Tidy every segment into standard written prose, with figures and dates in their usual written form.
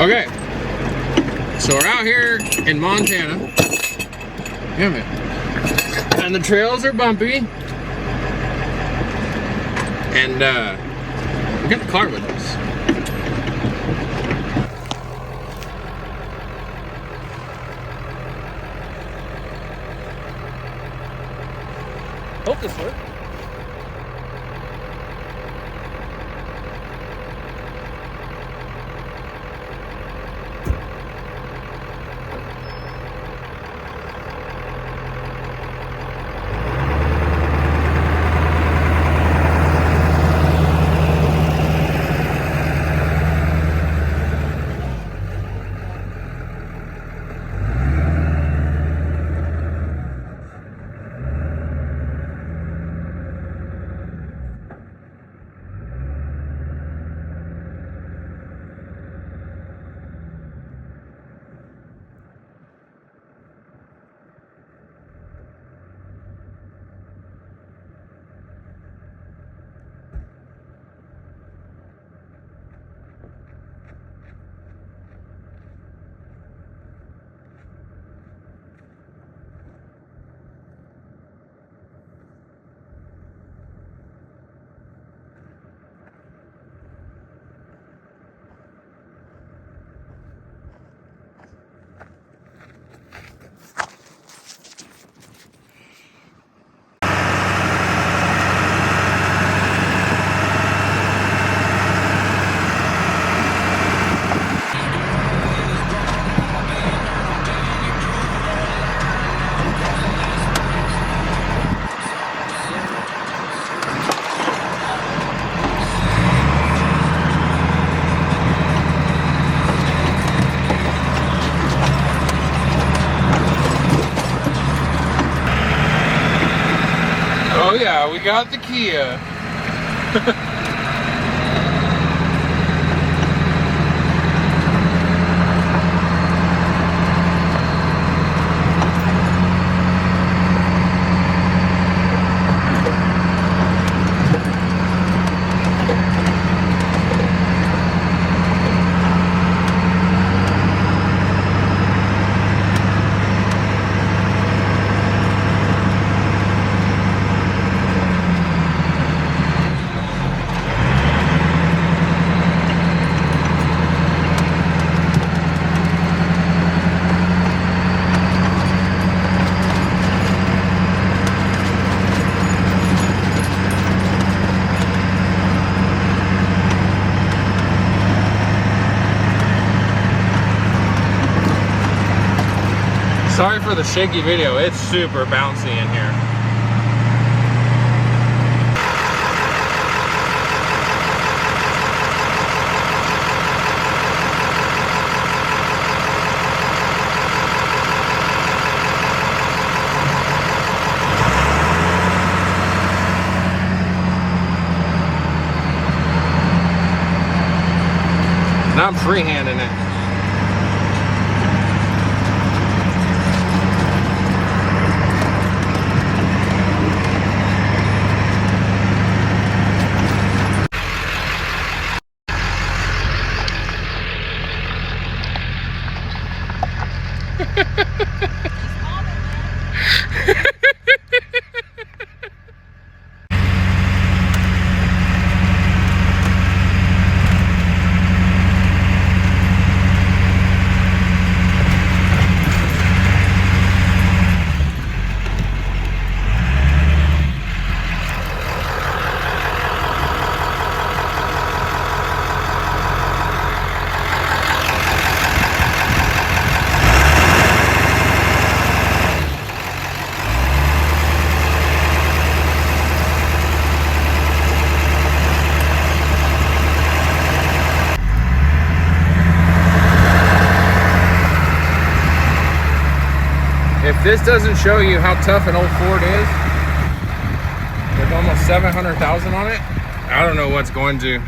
Okay, so we're out here in Montana. Yeah, man. And the trails are bumpy. And we got the car with us. Hope this works. Oh yeah, we got the Kia. Sorry for the shaky video, it's super bouncy in here. Now I'm freehanding it. If this doesn't show you how tough an old Ford is, with almost 700,000 on it, I don't know what's going to.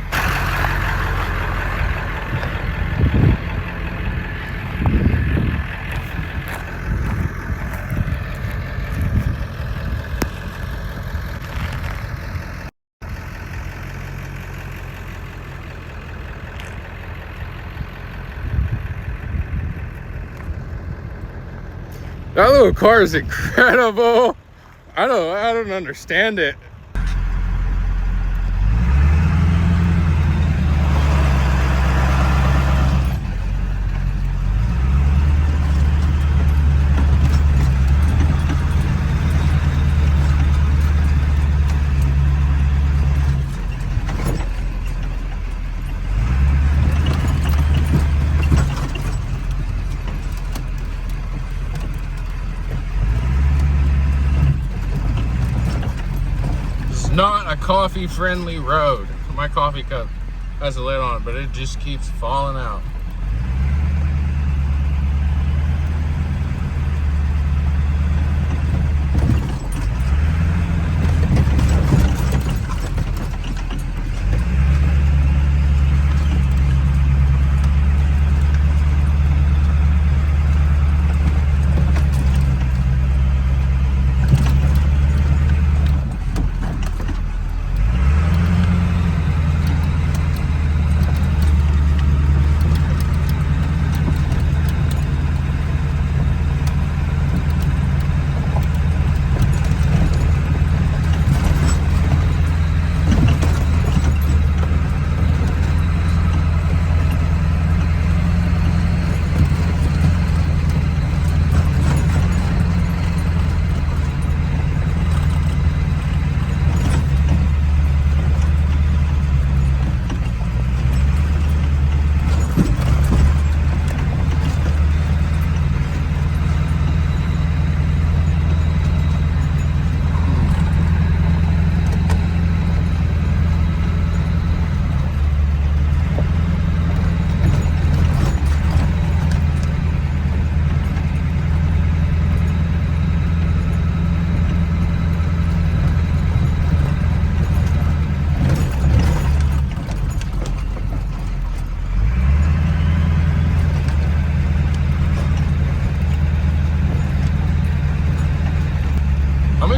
That little car is incredible. I don't understand it. Not a coffee friendly road. My coffee cup has a lid on it, but it just keeps falling out.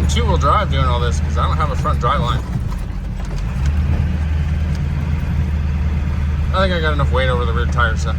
Two-wheel drive doing all this because I don't have a front drive line. I think I got enough weight over the rear tires so.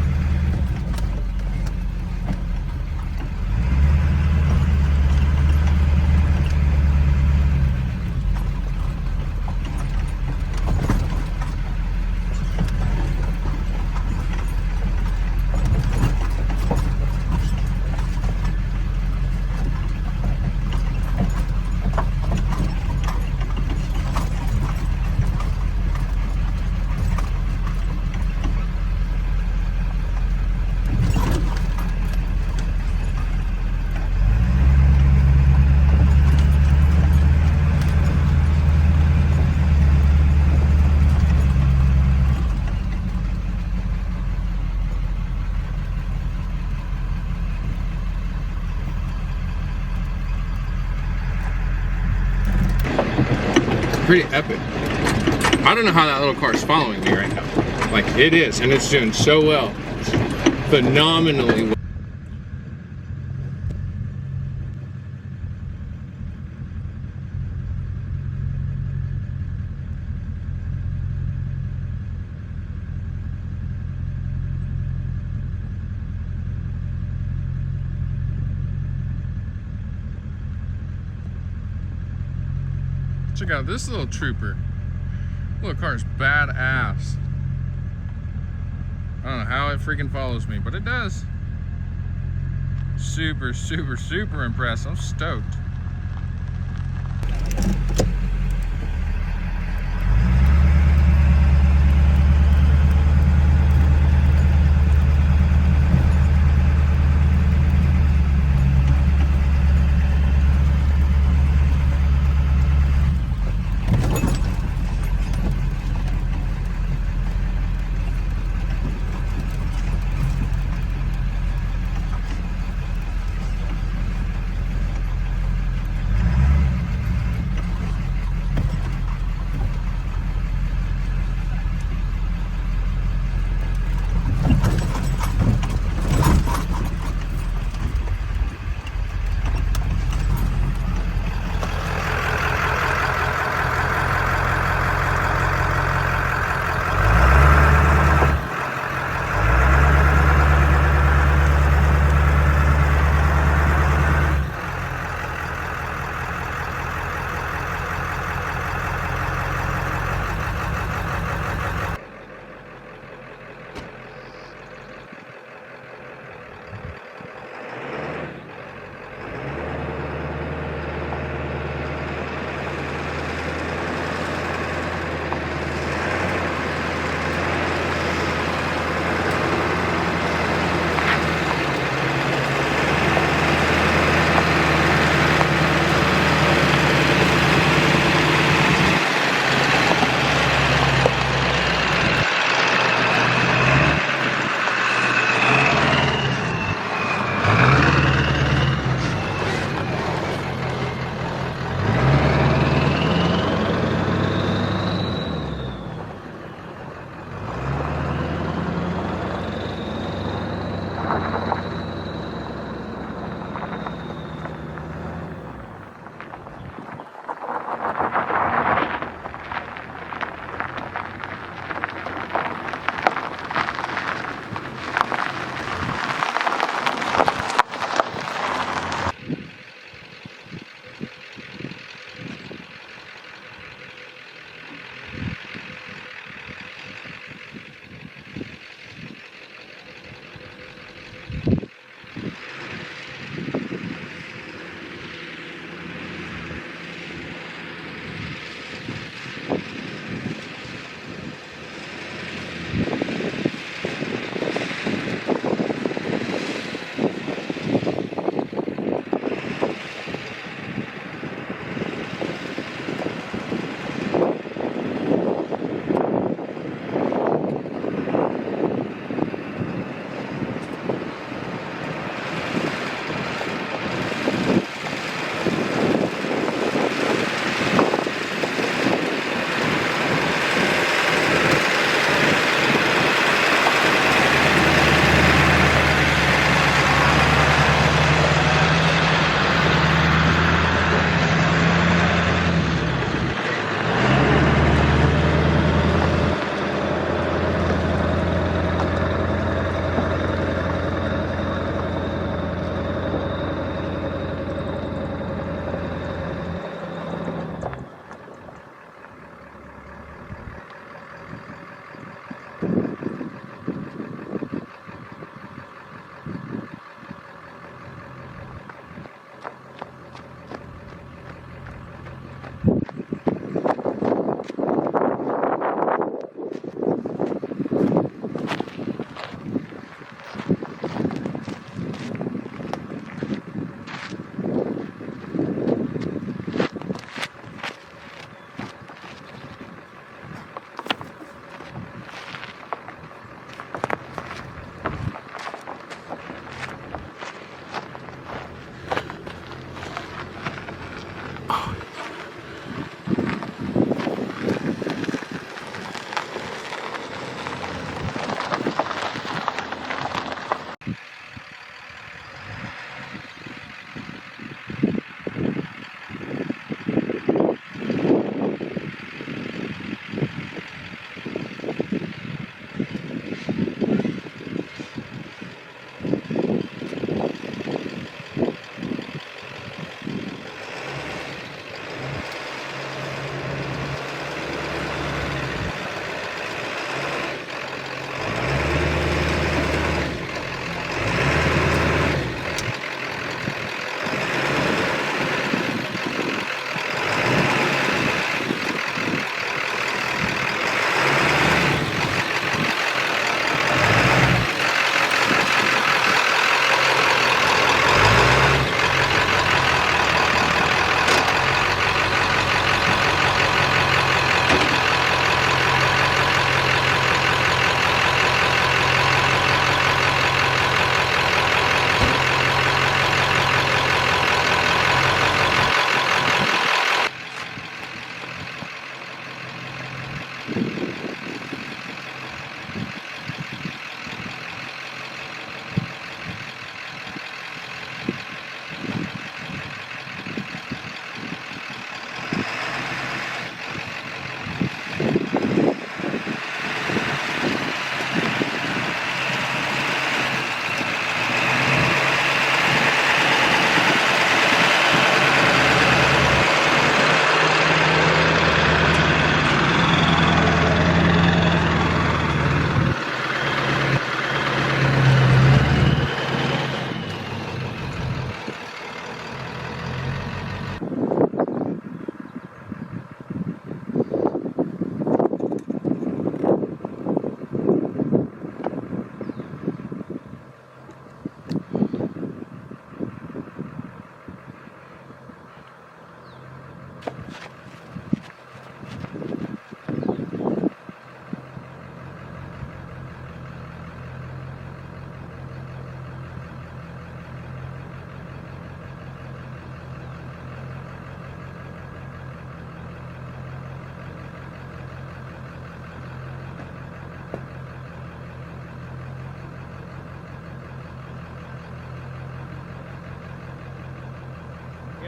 Pretty epic. I don't know how that little car is following me right now. Like it is, and it's doing so well. Phenomenally well. Check out this little trooper. Little car is badass. I don't know how it freaking follows me, but it does. Super, super, super impressed. I'm stoked.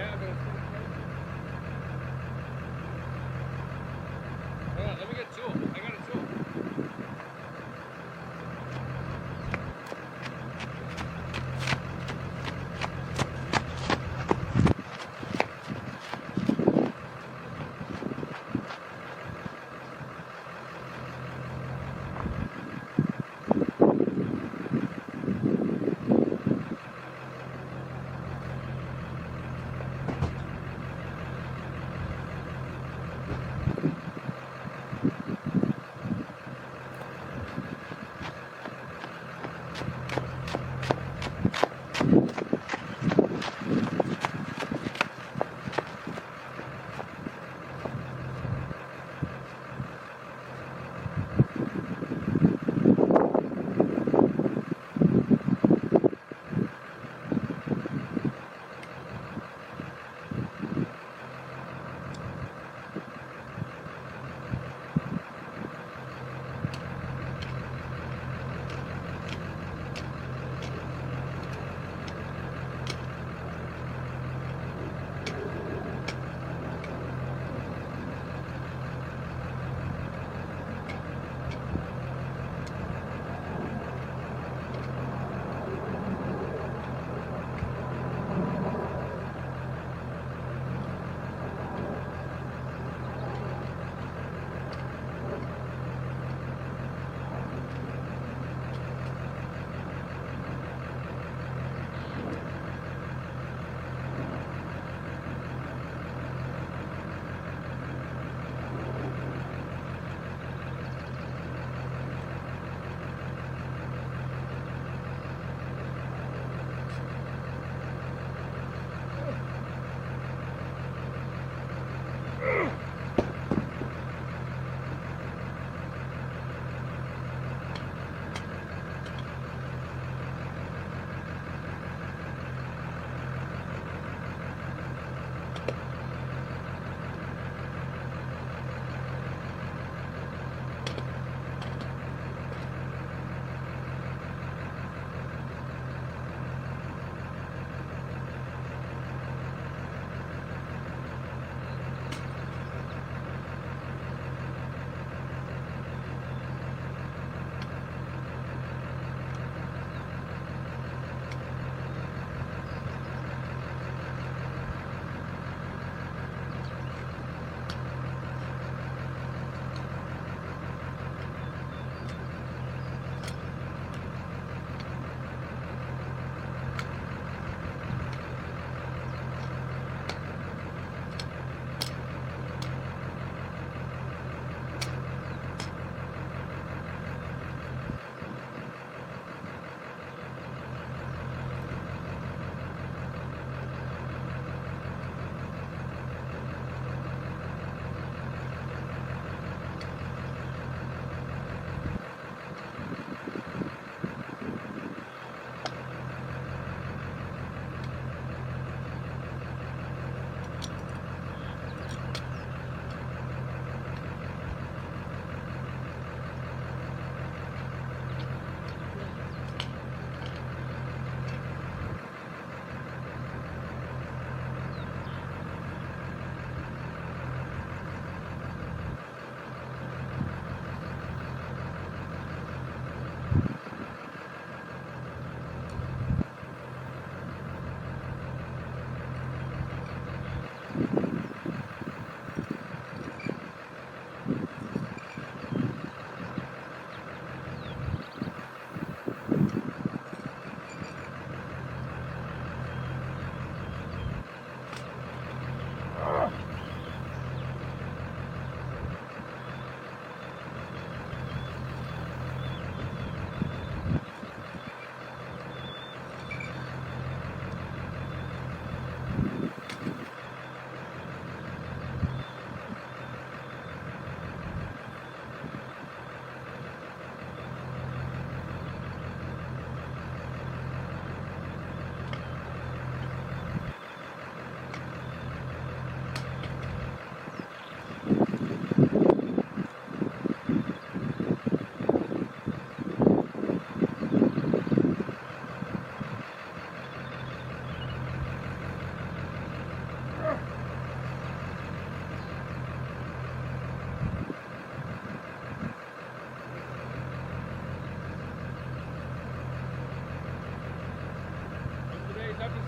Yeah, but it's pretty crazy. Hold on, let me get a tool. I got a tool.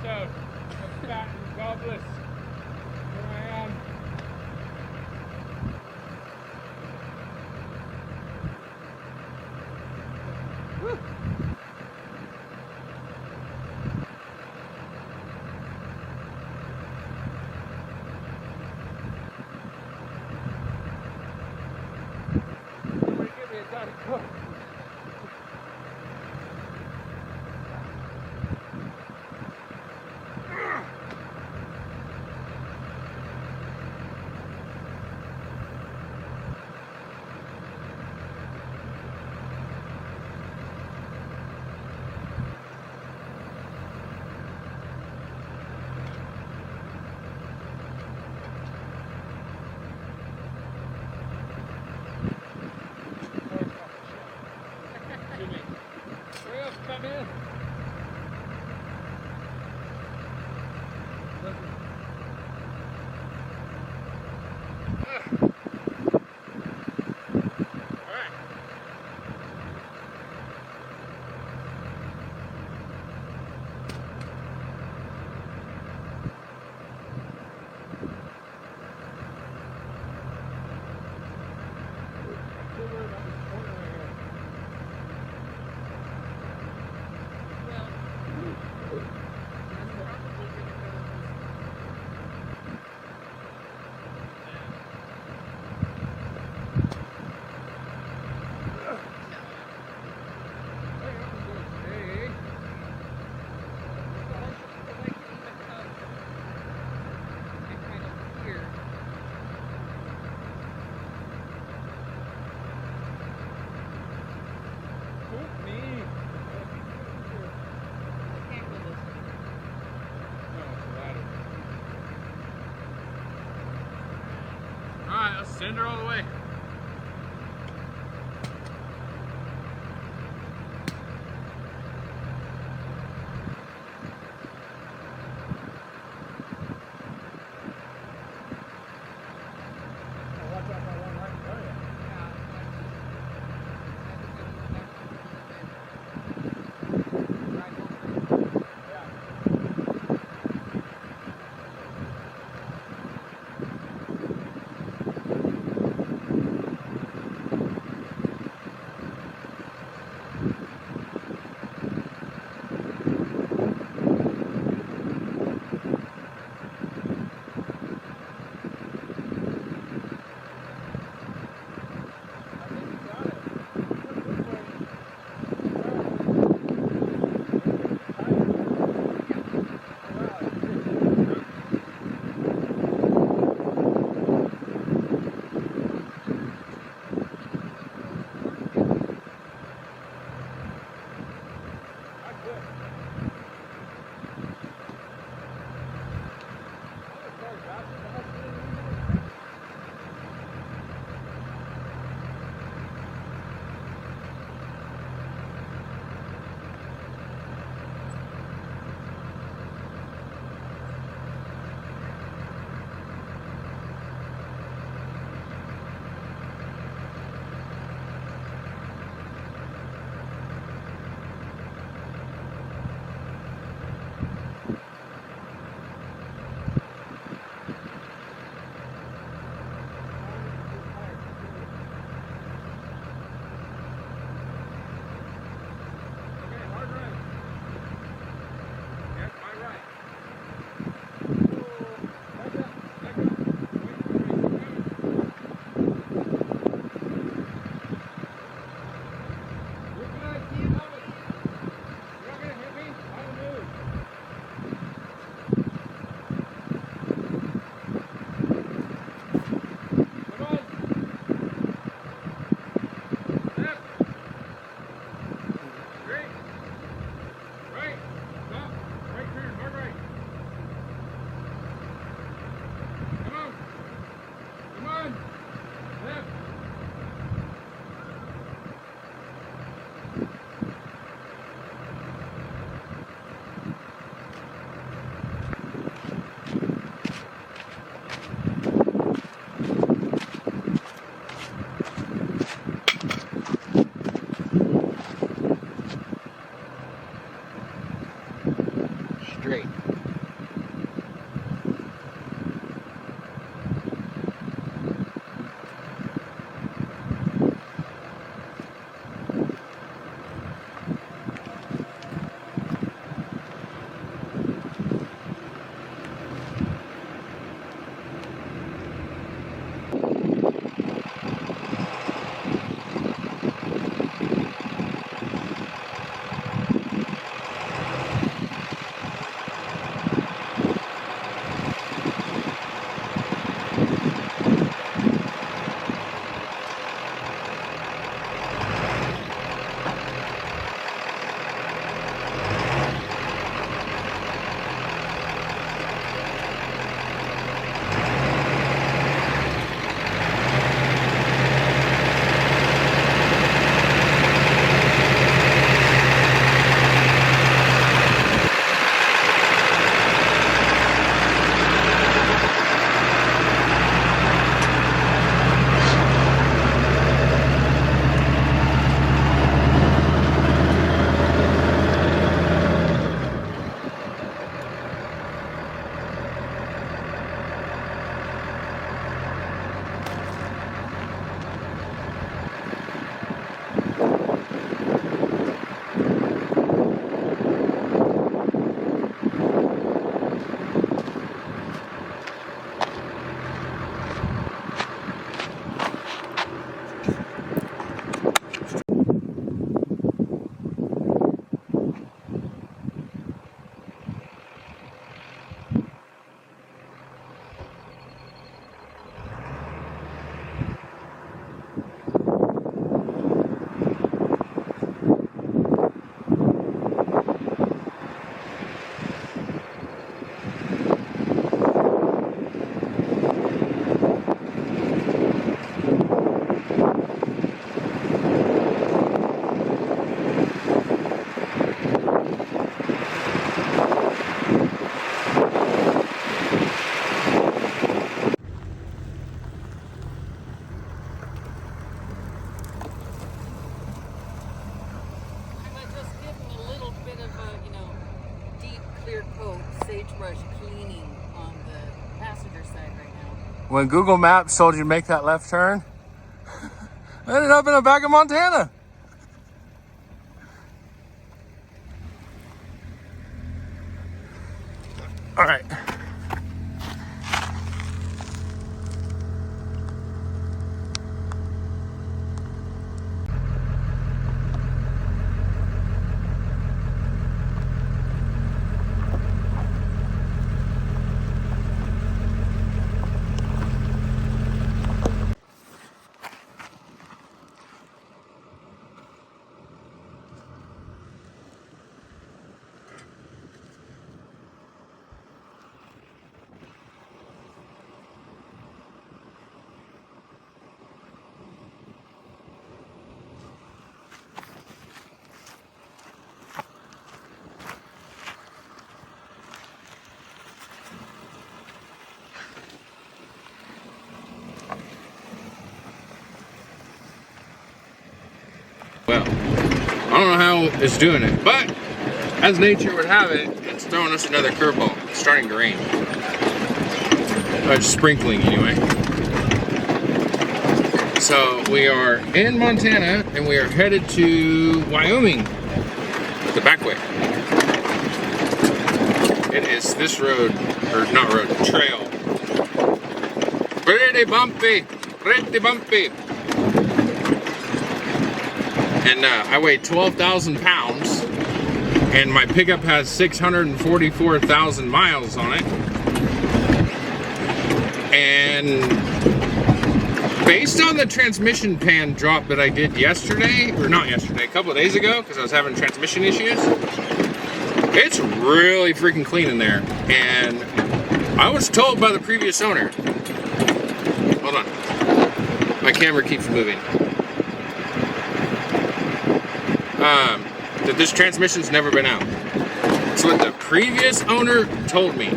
of fat and godless. Here I am. Woo. Somebody give me a Diet Coke. Hurry up, come in. All right. Don't worry about this corner right here. Alright, let's send her all the way. Watch out for one right in front of you. clear coat sagebrush cleaning on the passenger side right now. When Google Maps told you to make that left turn, I ended up in the back of Montana. All right. Well, I don't know how it's doing it, but as nature would have it, it's throwing us another curveball. It's starting to rain. It's sprinkling anyway. So we are in Montana and we are headed to Wyoming, the back way. It is this road, or not road, trail. Pretty bumpy, pretty bumpy. And I weigh 12,000 pounds, and my pickup has 644,000 miles on it. And based on the transmission pan drop that I did yesterday, or not yesterday, a couple of days ago, because I was having transmission issues, it's really freaking clean in there. And I was told by the previous owner, hold on, my camera keeps moving. That this transmission's never been out. That's what the previous owner told me.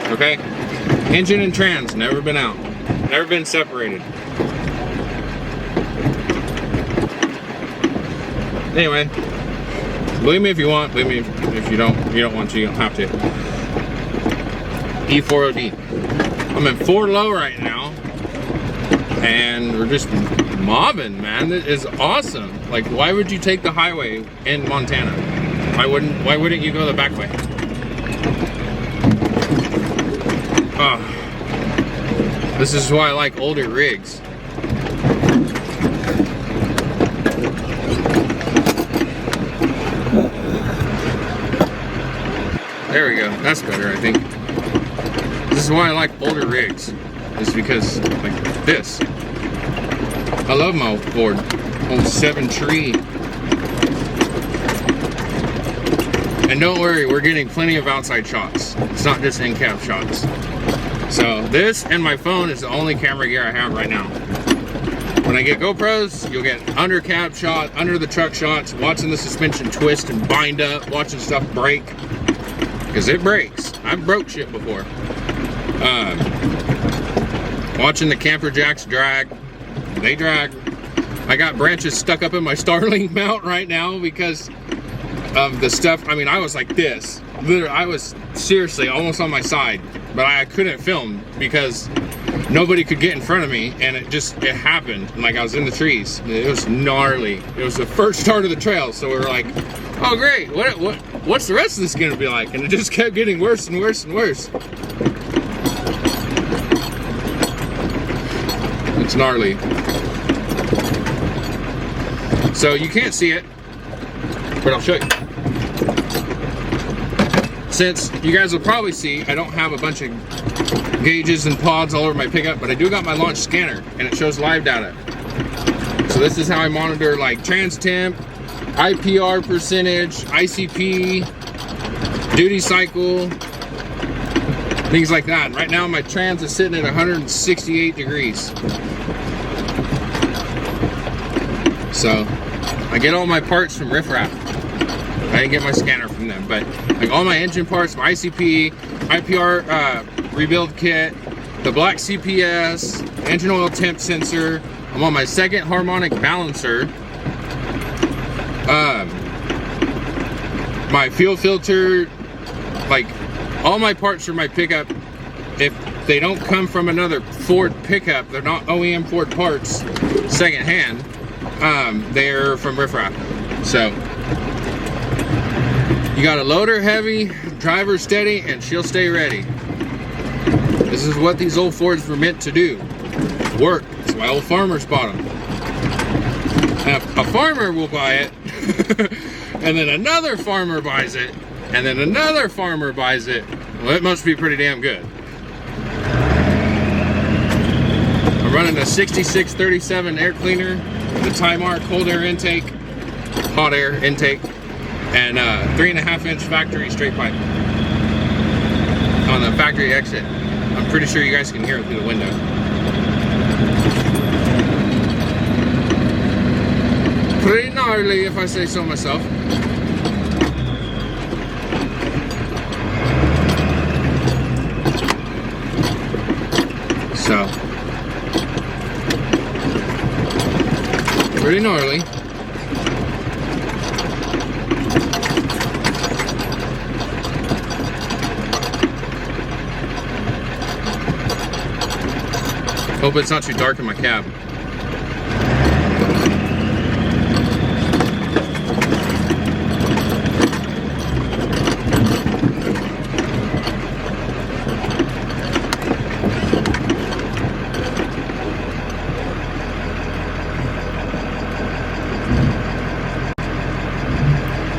Okay? Engine and trans, never been out. Never been separated. Anyway, believe me if you want, believe me if you don't want to, you don't have to. E4OD. I'm in 4 low right now, and we're just mobbing, man. It is awesome. Like, why would you take the highway in Montana? Why wouldn't you go the back way? Oh, this is why I like older rigs. There we go. That's better, I think. This is why I like older rigs. Is because, like this. I love my old board, old 7.3. And don't worry, we're getting plenty of outside shots. It's not just in-cab shots. So this and my phone is the only camera gear I have right now. When I get GoPros, you'll get under cab shot, under the truck shots, watching the suspension twist and bind up, watching stuff break. Because it breaks. I've broke shit before. Watching the camper jacks drag. They drag. I got branches stuck up in my Starlink mount right now because of the stuff. I mean, I was like this. Literally, I was seriously almost on my side, but I couldn't film because nobody could get in front of me, and it happened. And like I was in the trees. It was gnarly. It was the first start of the trail, so we were like, oh great, what's the rest of this gonna be like? And it just kept getting worse and worse and worse. It's gnarly. So you can't see it, but I'll show you. Since you guys will probably see, I don't have a bunch of gauges and pods all over my pickup, but I do got my launch scanner, and it shows live data. So this is how I monitor like trans temp, IPR percentage, ICP, duty cycle, things like that. Right now my trans is sitting at 168 degrees. So I get all my parts from Riff Raff. I didn't get my scanner from them, but like all my engine parts, my ICP, IPR rebuild kit, the Black CPS, engine oil temp sensor. I'm on my second Harmonic balancer. My fuel filter like all my parts for my pickup, if they don't come from another Ford pickup, they're not OEM Ford parts, secondhand, they're from Riff Raff. So you got a loader heavy, driver steady, and she'll stay ready. This is what these old Fords were meant to do. Work. That's why old farmers bought them. And a farmer will buy it, and then another farmer buys it, and then another farmer buys it. Well, it must be pretty damn good. I'm running a 6637 air cleaner, the Timar cold air intake, hot air intake, and 3.5-inch factory straight pipe on the factory exit. I'm pretty sure you guys can hear it through the window. Pretty gnarly, if I say so myself. So, pretty gnarly. Hope it's not too dark in my cab.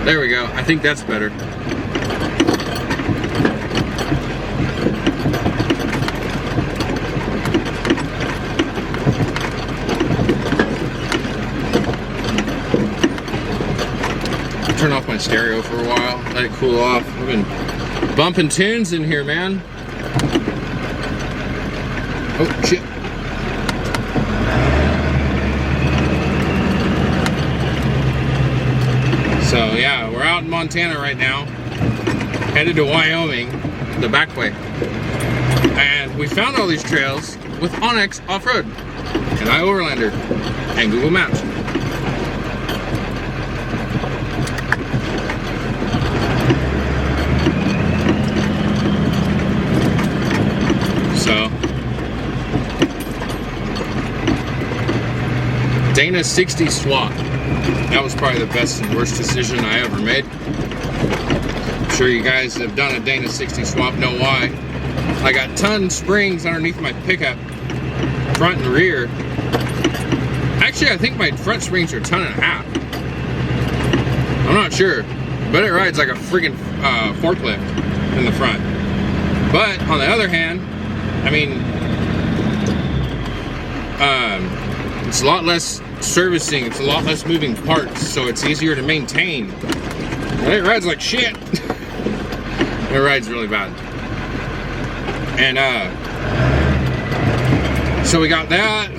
There we go. I think that's better. Turn off my stereo for a while, let it cool off. I've been bumping tunes in here, man. Oh, shit. So yeah, we're out in Montana right now, headed to Wyoming, the back way. And we found all these trails with Onyx Off-Road and iOverlander and Google Maps. So, Dana 60 swap. That was probably the best and worst decision I ever made. I'm sure you guys have done a Dana 60 swap, know why. I got ton springs underneath my pickup, front and rear. Actually, I think my front springs are 1.5 tons. I'm not sure, but it rides like a freaking forklift in the front. But on the other hand, I mean, it's a lot less servicing, it's a lot less moving parts, so it's easier to maintain. And it rides like shit. It rides really bad. And so we got that.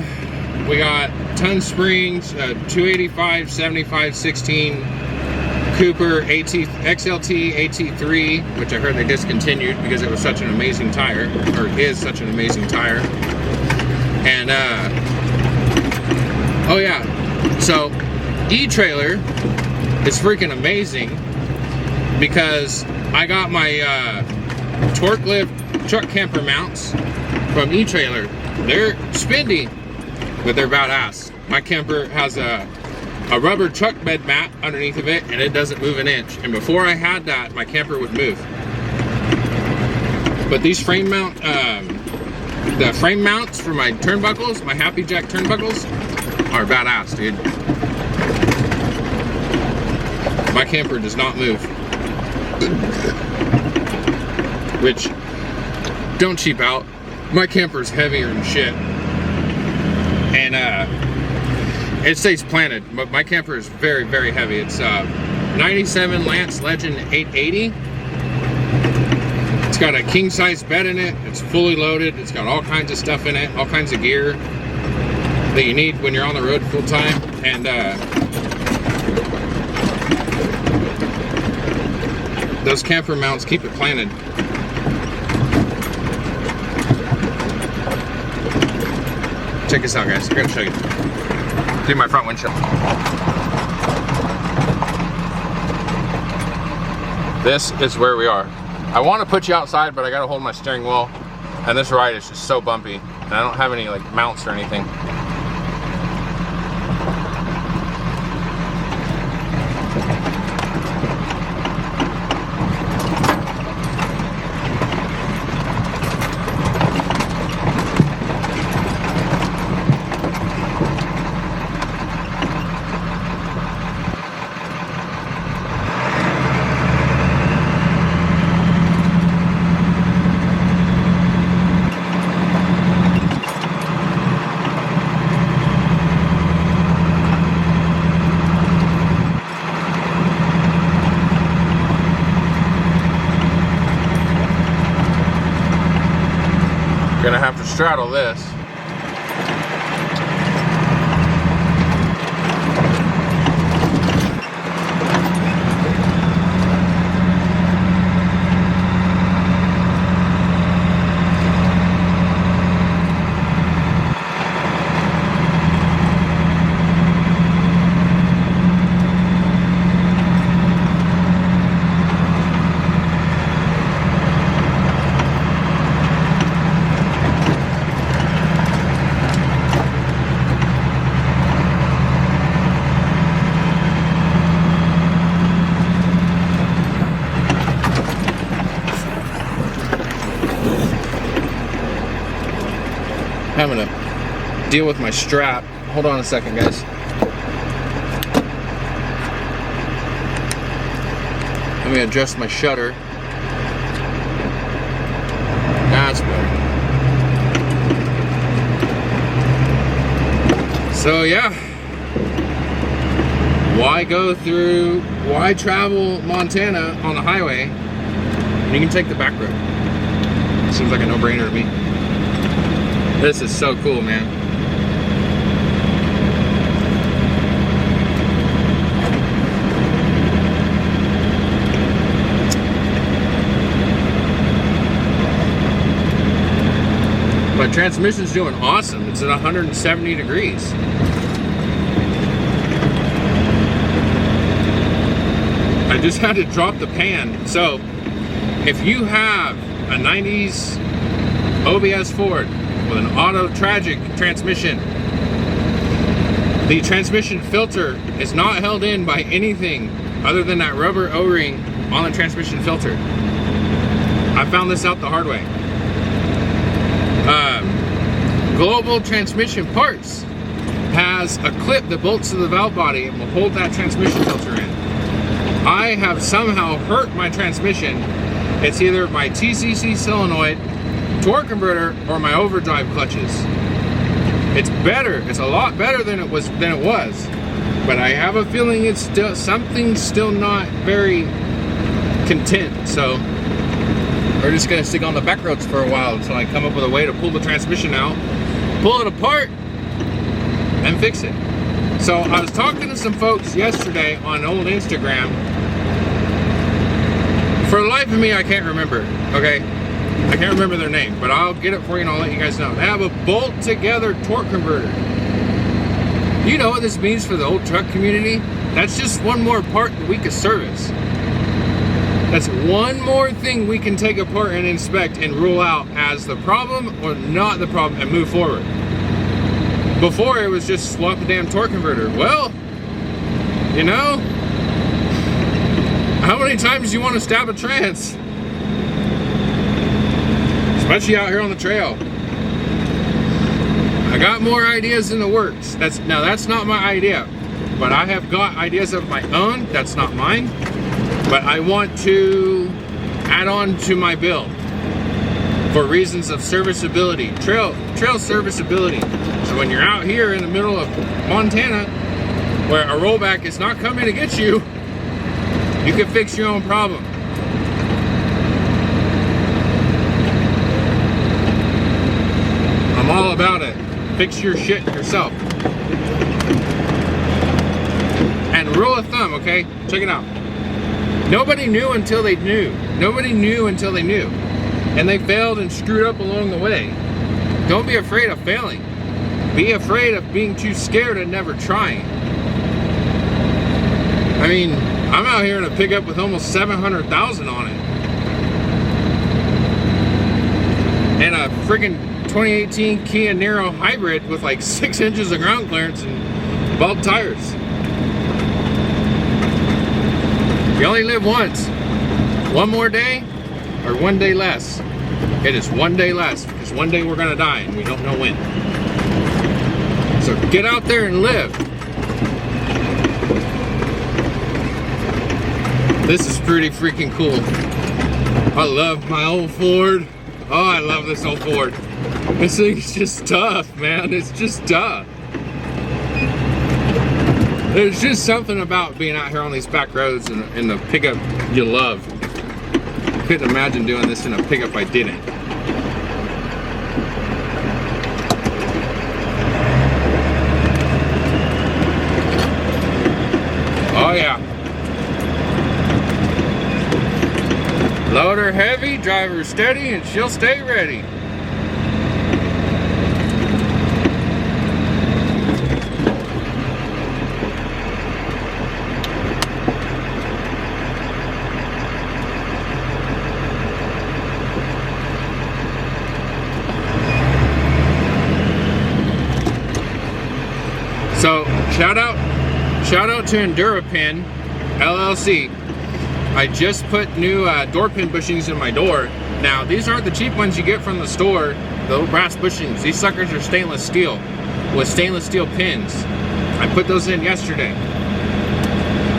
We got ton springs, 285, 75, 16 Cooper XLT AT3, which I heard they discontinued because it was such an amazing tire, or is such an amazing tire. And oh yeah, so E-Trailer is freaking amazing because I got my TORKLIFT truck camper mounts from E-Trailer. They're spendy, but they're badass. My camper has a rubber truck bed mat underneath of it, and it doesn't move an inch. And before I had that, my camper would move. But these frame mount, the frame mounts for my turnbuckles, my Happy Jack turnbuckles, are badass, dude. My camper does not move. Which, don't cheap out. My camper's heavier than shit. And it stays planted, but my camper is very, very heavy. It's 97 Lance Legend 880. It's got a king size bed in it. It's fully loaded. It's got all kinds of stuff in it, all kinds of gear that you need when you're on the road full time. And those camper mounts keep it planted. Check this out, guys. I gotta show you. Do my front windshield. This is where we are. I want to put you outside, but I got to hold my steering wheel, and this ride is just so bumpy, and I don't have any like mounts or anything. Gonna have to straddle this. Having to deal with my strap. Hold on a second, guys. Let me adjust my shutter. That's better. So yeah, why travel Montana on the highway? You can take the back road. Seems like a no-brainer to me. This is so cool, man. My transmission's doing awesome. It's at 170 degrees. I just had to drop the pan. So, if you have a 90s OBS Ford with an auto tragic transmission, the transmission filter is not held in by anything other than that rubber O-ring on the transmission filter. I found this out the hard way. Global Transmission Parts has a clip that bolts to the valve body and will hold that transmission filter in. I have somehow hurt my transmission. It's either my TCC solenoid, torque converter, or my overdrive clutches. It's better. It's a lot better than it was. But I have a feeling it's still something's still not very content. So we're just gonna stick on the back roads for a while until I come up with a way to pull the transmission out, pull it apart, and fix it. So I was talking to some folks yesterday on old Instagram. For the life of me, I can't remember. Okay. I can't remember their name, but I'll get it for you and I'll let you guys know. They have a bolt together torque converter. You know what this means for the old truck community? That's just one more part that we could service. That's one more thing we can take apart and inspect and rule out as the problem or not the problem and move forward. Before it was just swap the damn torque converter. Well, you know, how many times do you want to stab a trans? Especially out here on the trail. I got more ideas in the works. That's not my idea, but I have got ideas of my own. That's not mine, but I want to add on to my build for reasons of serviceability, trail serviceability. So when you're out here in the middle of Montana, where a rollback is not coming to get you, you can fix your own problem. I'm all about it. Fix your shit yourself. And rule of thumb, okay? Check it out. Nobody knew until they knew. Nobody knew until they knew. And they failed and screwed up along the way. Don't be afraid of failing. Be afraid of being too scared and never trying. I mean, I'm out here in a pickup with almost 700,000 on it. and a friggin' 2018 Kia Niro hybrid with like 6 inches of ground clearance and bald tires. You only live once. One more day or one day less. It is one day less, because one day we're gonna die and we don't know when. So get out there and live. This is pretty freaking cool. I love my old Ford. Oh, I love this old Ford. This thing's just tough, man. It's just tough. There's just something about being out here on these back roads in the pickup you love. Couldn't imagine doing this in a pickup I didn't. Oh yeah. Load her heavy, drive her steady, and she'll stay ready. So shout out to EnduraPin LLC. I just put new door pin bushings in my door. Now these aren't the cheap ones you get from the store, the little brass bushings. These suckers are stainless steel with stainless steel pins. I put those in yesterday.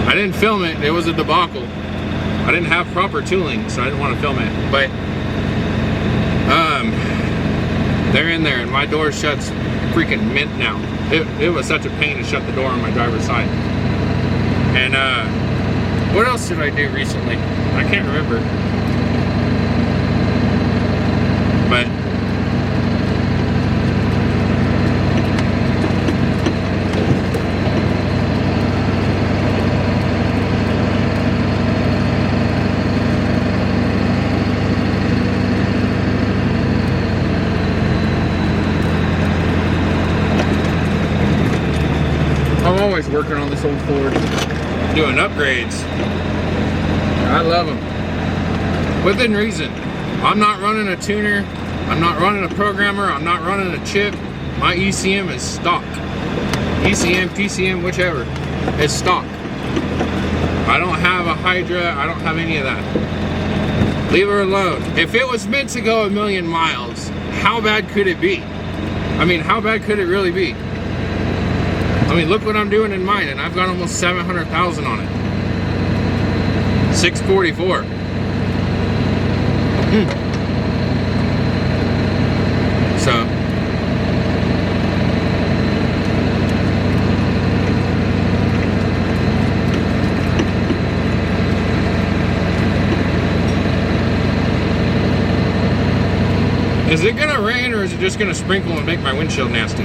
I didn't film it, it was a debacle. I didn't have proper tooling, so I didn't want to film it. But they're in there and my door shuts freaking mint now. It was such a pain to shut the door on my driver's side. And what else did I do recently? I can't remember. But I'm always working on this old Ford, doing upgrades. I love them. Within reason. I'm not running a tuner. I'm not running a programmer. I'm not running a chip. My ECM is stock. ECM, PCM, whichever. It's stock. I don't have a Hydra. I don't have any of that. Leave her alone. If it was meant to go 1,000,000 miles, how bad could it be? I mean, how bad could it really be? I mean, look what I'm doing in mine, and I've got almost 700,000 on it. 644. So is it gonna rain, or is it just gonna sprinkle and make my windshield nasty?